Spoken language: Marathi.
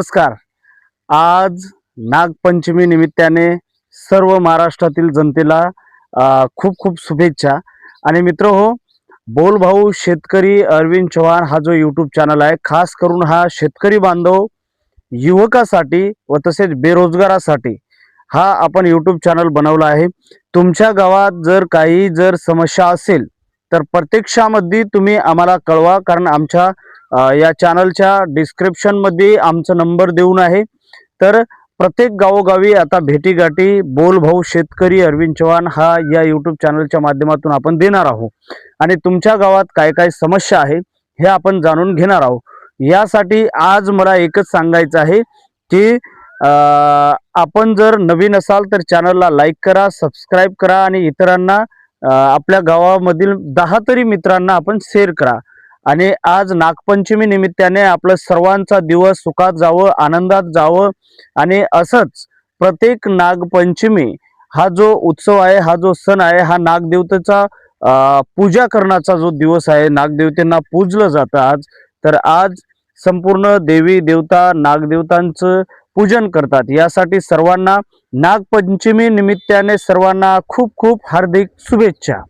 नमस्कार. आज नागपंचमी निमित्ताने सर्व महाराष्ट्रातील जनतेला खूप खूप शुभेच्छा. आणि मित्र हो, बोल भाऊ शेतकरी अरविंद चव्हाण हा जो यूट्यूब चॅनल आहे, खास करून हा शेतकरी बांधव युवकासाठी व तसेच बेरोजगारासाठी हा आपण यूट्यूब चॅनल बनवला आहे. तुमच्या गावात जर काही समस्या असेल तर प्रत्यक्षामध्ये तुम्ही आम्हाला कळवा, कारण आमच्या या चॅनलच्या डिस्क्रिप्शन मध्ये आमचा नंबर देऊन आहे. तर प्रत्येक गावोगावी आता भेटीगाठी बोल भाऊ शेतकरी अरविंद चव्हाण हा या यूट्यूब चॅनलच्या माध्यमातून आपण देणार आहोत. आणि तुमच्या गावात काय काय समस्या आहे हे आपण जाणून घेणार आहोत. यासाठी आज मला एकच सांगायचं आहे की आपण जर नवीन असाल तर चॅनलला लाईक करा, सबस्क्राईब करा आणि इतरांना आपल्या गावामधील 10 तरी मित्रांना आपण शेअर करा. आणि आज नागपंचमी निमित्ताने आपलं सर्वांचा दिवस सुखात जावं, आनंदात जावं. आणि असंच प्रत्येक नागपंचमी हा जो उत्सव आहे, हा जो सण आहे, हा नागदेवतेचा पूजा करण्याचा जो दिवस आहे, नागदेवतेंना पूजलं जातं आज. तर आज संपूर्ण देवी देवता नागदेवतांचं पूजन करतात. यासाठी सर्वांना नागपंचमी निमित्ताने सर्वांना खूप खूप हार्दिक शुभेच्छा.